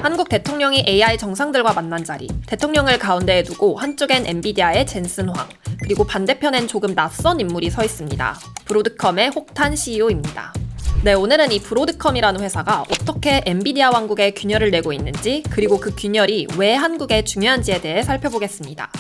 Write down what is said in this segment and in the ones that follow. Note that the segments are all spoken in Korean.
한국 대통령이 AI 정상들과 만난 자리, 대통령을 가운데에 두고 한쪽엔 엔비디아의 젠슨 황, 그리고 반대편엔 조금 낯선 인물이 서 있습니다. 브로드컴의 혹탄 CEO입니다. 네, 오늘은 이 브로드컴이라는 회사가 어떻게 엔비디아 왕국에 균열을 내고 있는지, 그리고 그 균열이 왜 한국에 중요한지에 대해 살펴보겠습니다.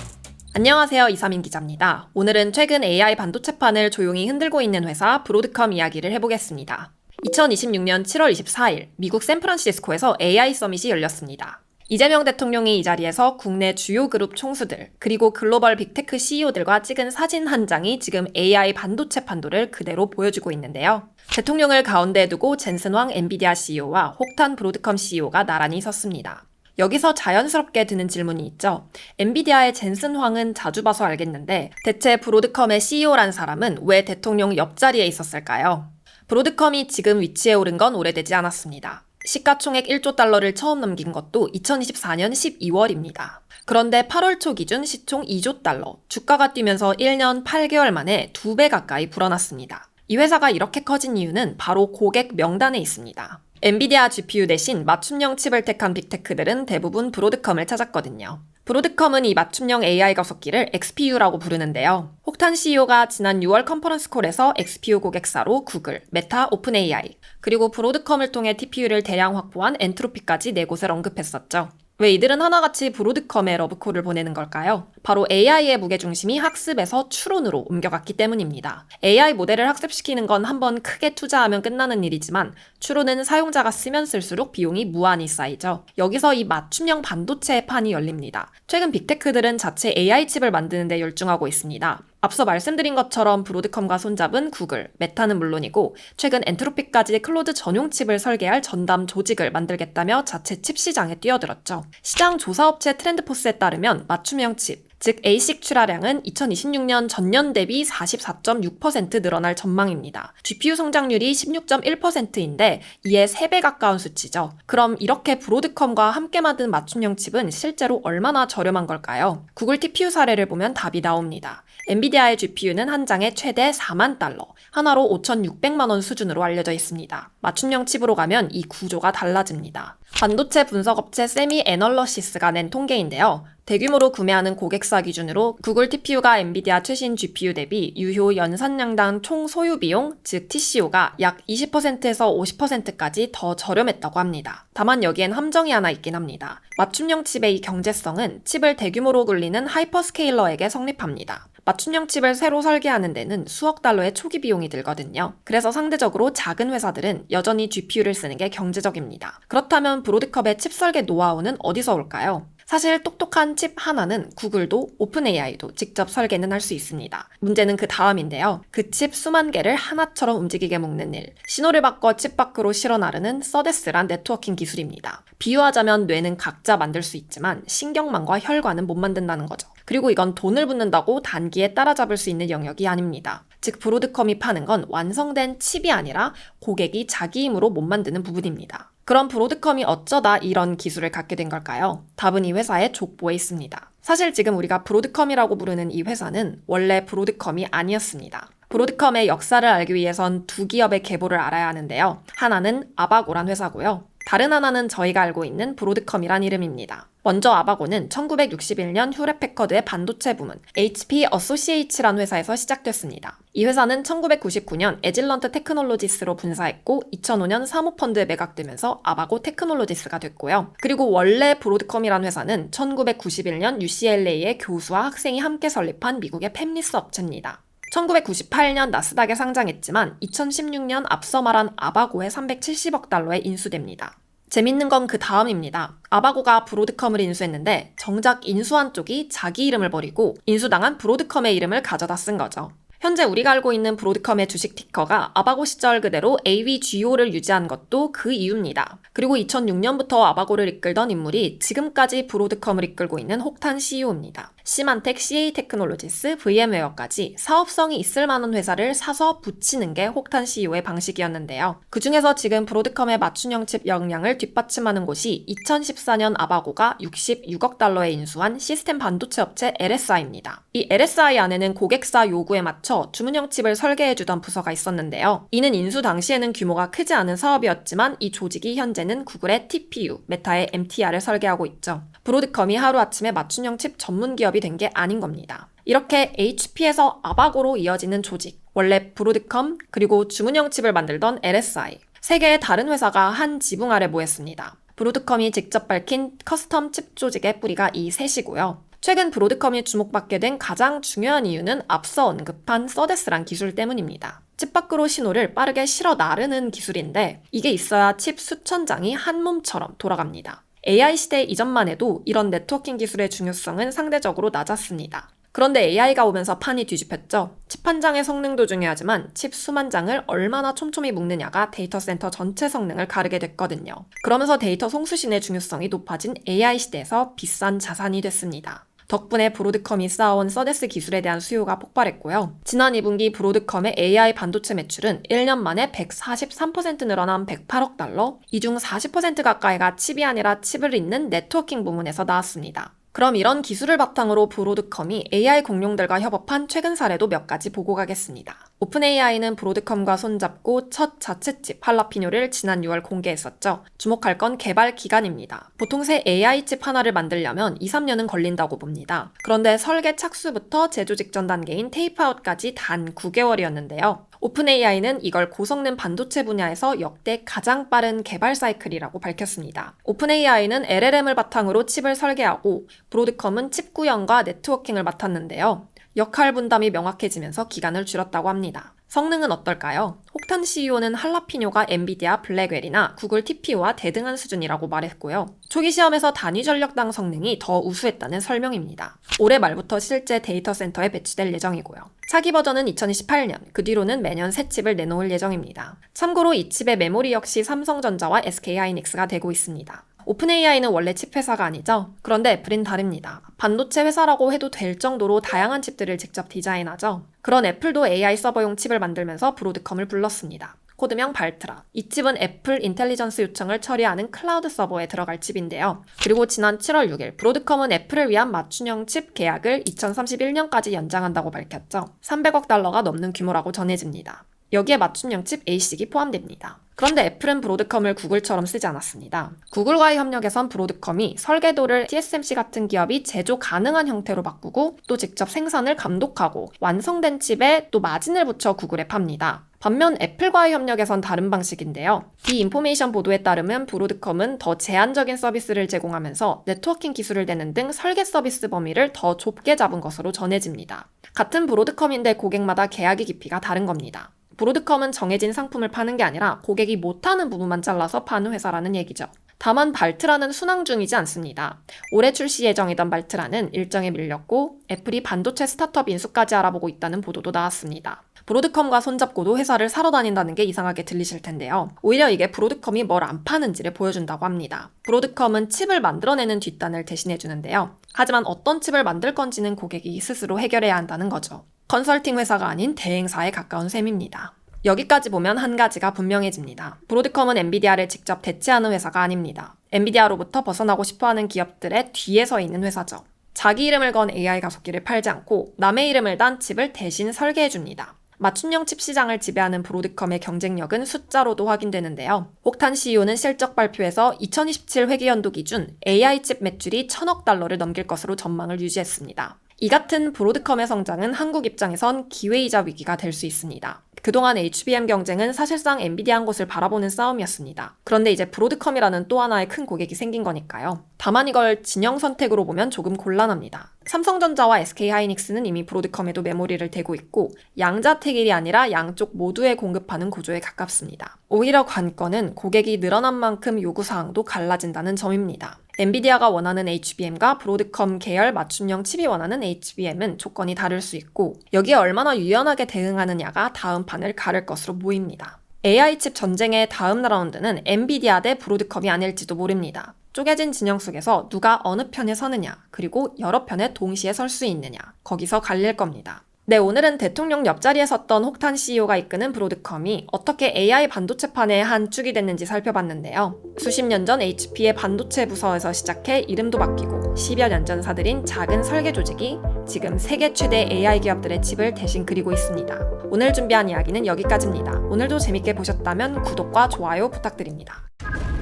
안녕하세요, 이사민 기자입니다. 오늘은 최근 AI 반도체판을 조용히 흔들고 있는 회사 브로드컴 이야기를 해보겠습니다. 2026년 7월 24일 미국 샌프란시스코에서 AI 서밋이 열렸습니다. 이재명 대통령이 이 자리에서 국내 주요 그룹 총수들, 그리고 글로벌 빅테크 CEO들과 찍은 사진 한 장이 지금 AI 반도체 판도를 그대로 보여주고 있는데요. 대통령을 가운데에 두고 젠슨 황 엔비디아 CEO와 혹탄 브로드컴 CEO가 나란히 섰습니다. 여기서 자연스럽게 드는 질문이 있죠. 엔비디아의 젠슨 황은 자주 봐서 알겠는데 대체 브로드컴의 CEO란 사람은 왜 대통령 옆자리에 있었을까요? 브로드컴이 지금 위치에 오른 건 오래되지 않았습니다. 시가총액 1조 달러를 처음 넘긴 것도 2024년 12월입니다. 그런데 8월 초 기준 시총 2조 달러, 주가가 뛰면서 1년 8개월 만에 2배 가까이 불어났습니다. 이 회사가 이렇게 커진 이유는 바로 고객 명단에 있습니다. 엔비디아 GPU 대신 맞춤형 칩을 택한 빅테크들은 대부분 브로드컴을 찾았거든요. 브로드컴은 이 맞춤형 AI 가속기를 XPU라고 부르는데요. 혹탄 CEO가 지난 6월 컨퍼런스 콜에서 XPU 고객사로 구글, 메타, 오픈AI, 그리고 브로드컴을 통해 TPU를 대량 확보한 엔트로피까지 네 곳을 언급했었죠. 왜 이들은 하나같이 브로드컴에 러브콜을 보내는 걸까요? 바로 AI의 무게중심이 학습에서 추론으로 옮겨갔기 때문입니다. AI 모델을 학습시키는 건 한번 크게 투자하면 끝나는 일이지만 추론은 사용자가 쓰면 쓸수록 비용이 무한히 쌓이죠. 여기서 이 맞춤형 반도체의 판이 열립니다. 최근 빅테크들은 자체 AI 칩을 만드는 데 열중하고 있습니다. 앞서 말씀드린 것처럼 브로드컴과 손잡은 구글, 메타는 물론이고 최근 엔트로피까지 클로드 전용 칩을 설계할 전담 조직을 만들겠다며 자체 칩 시장에 뛰어들었죠. 시장 조사업체 트렌드포스에 따르면 맞춤형 칩, 즉 ASIC 출하량은 2026년 전년 대비 44.6% 늘어날 전망입니다. GPU 성장률이 16.1%인데 이에 3배 가까운 수치죠. 그럼 이렇게 브로드컴과 함께 만든 맞춤형 칩은 실제로 얼마나 저렴한 걸까요? 구글 TPU 사례를 보면 답이 나옵니다. 엔비디아의 GPU는 한 장에 최대 4만 달러, 하나로 5,600만 원 수준으로 알려져 있습니다. 맞춤형 칩으로 가면 이 구조가 달라집니다. 반도체 분석업체 세미애널러시스가 낸 통계인데요. 대규모로 구매하는 고객사 기준으로 구글 TPU가 엔비디아 최신 GPU 대비 유효 연산량당 총 소요 비용, 즉 TCO가 약 20%에서 50%까지 더 저렴했다고 합니다. 다만 여기엔 함정이 하나 있긴 합니다. 맞춤형 칩의 이 경제성은 칩을 대규모로 굴리는 하이퍼스케일러에게 성립합니다. 맞춤형 칩을 새로 설계하는 데는 수억 달러의 초기 비용이 들거든요. 그래서 상대적으로 작은 회사들은 여전히 GPU를 쓰는 게 경제적입니다. 그렇다면 브로드컴의 칩 설계 노하우는 어디서 올까요? 사실 똑똑한 칩 하나는 구글도 오픈AI도 직접 설계는 할 수 있습니다. 문제는 그 다음인데요. 그 칩 수만 개를 하나처럼 움직이게 묶는 일. 신호를 바꿔 칩 밖으로 실어 나르는 서데스란 네트워킹 기술입니다. 비유하자면 뇌는 각자 만들 수 있지만 신경망과 혈관은 못 만든다는 거죠. 그리고 이건 돈을 붓는다고 단기에 따라잡을 수 있는 영역이 아닙니다. 즉 브로드컴이 파는 건 완성된 칩이 아니라 고객이 자기 힘으로 못 만드는 부분입니다. 그럼 브로드컴이 어쩌다 이런 기술을 갖게 된 걸까요? 답은 이 회사의 족보에 있습니다. 사실 지금 우리가 브로드컴이라고 부르는 이 회사는 원래 브로드컴이 아니었습니다. 브로드컴의 역사를 알기 위해선 두 기업의 계보를 알아야 하는데요. 하나는 아바고란 회사고요. 다른 하나는 저희가 알고 있는 브로드컴이란 이름입니다. 먼저 아바고는 1961년 휴렛패커드의 반도체 부문 HP 어소시에이츠라는 회사에서 시작됐습니다. 이 회사는 1999년 에질런트 테크놀로지스로 분사했고 2005년 사모펀드에 매각되면서 아바고 테크놀로지스가 됐고요. 그리고 원래 브로드컴이란 회사는 1991년 UCLA의 교수와 학생이 함께 설립한 미국의 팹리스 업체입니다. 1998년 나스닥에 상장했지만 2016년 앞서 말한 아바고에 370억 달러에 인수됩니다. 재밌는 건 그 다음입니다. 아바고가 브로드컴을 인수했는데 정작 인수한 쪽이 자기 이름을 버리고 인수당한 브로드컴의 이름을 가져다 쓴 거죠. 현재 우리가 알고 있는 브로드컴의 주식 티커가 아바고 시절 그대로 AVGO를 유지한 것도 그 이유입니다. 그리고 2006년부터 아바고를 이끌던 인물이 지금까지 브로드컴을 이끌고 있는 혹탄 CEO입니다. 시만텍, CA테크놀로지스, VM웨어까지 사업성이 있을 만한 회사를 사서 붙이는 게 혹탄 CEO의 방식이었는데요. 그중에서 지금 브로드컴의 맞춤형 칩 역량을 뒷받침하는 곳이 2014년 아바고가 66억 달러에 인수한 시스템 반도체 업체 LSI입니다. 이 LSI 안에는 고객사 요구에 맞춰 주문형 칩을 설계해주던 부서가 있었는데요. 이는 인수 당시에는 규모가 크지 않은 사업이었지만 이 조직이 현재는 구글의 TPU, 메타의 MTR을 설계하고 있죠. 브로드컴이 하루아침에 맞춤형 칩 전문 기업이 된 게 아닌 겁니다. 이렇게 HP에서 아바고로 이어지는 조직, 원래 브로드컴 그리고 주문형 칩을 만들던 LSI, 세 개의 다른 회사가 한 지붕 아래 모였습니다. 브로드컴이 직접 밝힌 커스텀 칩 조직의 뿌리가 이 셋이고요. 최근 브로드컴이 주목받게 된 가장 중요한 이유는 앞서 언급한 서데스란 기술 때문입니다. 칩 밖으로 신호를 빠르게 실어 나르는 기술인데 이게 있어야 칩 수천 장이 한 몸처럼 돌아갑니다. AI 시대 이전만 해도 이런 네트워킹 기술의 중요성은 상대적으로 낮았습니다. 그런데 AI가 오면서 판이 뒤집혔죠. 칩 한 장의 성능도 중요하지만 칩 수만 장을 얼마나 촘촘히 묶느냐가 데이터 센터 전체 성능을 가르게 됐거든요. 그러면서 데이터 송수신의 중요성이 높아진 AI 시대에서 비싼 자산이 됐습니다. 덕분에 브로드컴이 쌓아온 서데스 기술에 대한 수요가 폭발했고요. 지난 2분기 브로드컴의 AI 반도체 매출은 1년 만에 143% 늘어난 108억 달러, 이 중 40% 가까이가 칩이 아니라 칩을 잇는 네트워킹 부문에서 나왔습니다. 그럼 이런 기술을 바탕으로 브로드컴이 AI 공룡들과 협업한 최근 사례도 몇 가지 보고 가겠습니다. 오픈AI는 브로드컴과 손잡고 첫 자체칩 할라피뇨를 지난 6월 공개했었죠. 주목할 건 개발 기간입니다. 보통 새 AI 칩 하나를 만들려면 2-3년은 걸린다고 봅니다. 그런데 설계 착수부터 제조 직전 단계인 테이프아웃까지 단 9개월이었는데요. 오픈AI는 이걸 고성능 반도체 분야에서 역대 가장 빠른 개발 사이클이라고 밝혔습니다. 오픈AI는 LLM을 바탕으로 칩을 설계하고 브로드컴은 칩 구형과 네트워킹을 맡았는데요. 역할 분담이 명확해지면서 기간을 줄였다고 합니다. 성능은 어떨까요? 혹탄 CEO는 할라피뇨가 엔비디아 블랙웰이나 구글 TPU와 대등한 수준이라고 말했고요. 초기 시험에서 단위 전력당 성능이 더 우수했다는 설명입니다. 올해 말부터 실제 데이터 센터에 배치될 예정이고요. 차기 버전은 2028년, 그 뒤로는 매년 새 칩을 내놓을 예정입니다. 참고로 이 칩의 메모리 역시 삼성전자와 SK하이닉스가 되고 있습니다. 오픈AI는 원래 칩 회사가 아니죠? 그런데 애플은 다릅니다. 반도체 회사라고 해도 될 정도로 다양한 칩들을 직접 디자인하죠. 그런 애플도 AI 서버용 칩을 만들면서 브로드컴을 불렀습니다. 코드명 발트라. 이 칩은 애플 인텔리전스 요청을 처리하는 클라우드 서버에 들어갈 칩인데요. 그리고 지난 7월 6일 브로드컴은 애플을 위한 맞춤형 칩 계약을 2031년까지 연장한다고 밝혔죠. 300억 달러가 넘는 규모라고 전해집니다. 여기에 맞춤형 칩 ASIC이 포함됩니다. 그런데 애플은 브로드컴을 구글처럼 쓰지 않았습니다. 구글과의 협력에선 브로드컴이 설계도를 TSMC 같은 기업이 제조 가능한 형태로 바꾸고 또 직접 생산을 감독하고 완성된 칩에 또 마진을 붙여 구글에 팝니다. 반면 애플과의 협력에선 다른 방식인데요. 이 인포메이션 보도에 따르면 브로드컴은 더 제한적인 서비스를 제공하면서 네트워킹 기술을 내는 등 설계 서비스 범위를 더 좁게 잡은 것으로 전해집니다. 같은 브로드컴인데 고객마다 계약의 깊이가 다른 겁니다. 브로드컴은 정해진 상품을 파는 게 아니라 고객이 못하는 부분만 잘라서 파는 회사라는 얘기죠. 다만 발트라는 순항 중이지 않습니다. 올해 출시 예정이던 발트라는 일정에 밀렸고 애플이 반도체 스타트업 인수까지 알아보고 있다는 보도도 나왔습니다. 브로드컴과 손잡고도 회사를 사러 다닌다는 게 이상하게 들리실 텐데요. 오히려 이게 브로드컴이 뭘 안 파는지를 보여준다고 합니다. 브로드컴은 칩을 만들어내는 뒷단을 대신해주는데요. 하지만 어떤 칩을 만들 건지는 고객이 스스로 해결해야 한다는 거죠. 컨설팅 회사가 아닌 대행사에 가까운 셈입니다. 여기까지 보면 한 가지가 분명해집니다. 브로드컴은 엔비디아를 직접 대체하는 회사가 아닙니다. 엔비디아로부터 벗어나고 싶어하는 기업들의 뒤에 서 있는 회사죠. 자기 이름을 건 AI 가속기를 팔지 않고 남의 이름을 단 칩을 대신 설계해줍니다. 맞춤형 칩 시장을 지배하는 브로드컴의 경쟁력은 숫자로도 확인되는데요. 혹탄 CEO는 실적 발표에서 2027 회계연도 기준 AI 칩 매출이 1,000억 달러를 넘길 것으로 전망을 유지했습니다. 이 같은 브로드컴의 성장은 한국 입장에선 기회이자 위기가 될 수 있습니다. 그동안 HBM 경쟁은 사실상 엔비디아 한 곳을 바라보는 싸움이었습니다. 그런데 이제 브로드컴이라는 또 하나의 큰 고객이 생긴 거니까요. 다만 이걸 진영 선택으로 보면 조금 곤란합니다. 삼성전자와 SK하이닉스는 이미 브로드컴에도 메모리를 대고 있고 양자택일이 아니라 양쪽 모두에 공급하는 구조에 가깝습니다. 오히려 관건은 고객이 늘어난 만큼 요구사항도 갈라진다는 점입니다. 엔비디아가 원하는 HBM과 브로드컴 계열 맞춤형 칩이 원하는 HBM은 조건이 다를 수 있고 여기에 얼마나 유연하게 대응하느냐가 다음 판을 가를 것으로 보입니다. AI 칩 전쟁의 다음 라운드는 엔비디아 대 브로드컴이 아닐지도 모릅니다. 쪼개진 진영 속에서 누가 어느 편에 서느냐, 그리고 여러 편에 동시에 설 수 있느냐, 거기서 갈릴 겁니다. 네, 오늘은 대통령 옆자리에 섰던 혹탄 CEO가 이끄는 브로드컴이 어떻게 AI 반도체판의 한 축이 됐는지 살펴봤는데요. 수십 년 전 HP의 반도체 부서에서 시작해 이름도 바뀌고 10여 년 전 사들인 작은 설계 조직이 지금 세계 최대 AI 기업들의 칩을 대신 그리고 있습니다. 오늘 준비한 이야기는 여기까지입니다. 오늘도 재밌게 보셨다면 구독과 좋아요 부탁드립니다.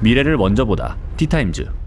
미래를 먼저 보다 티타임즈.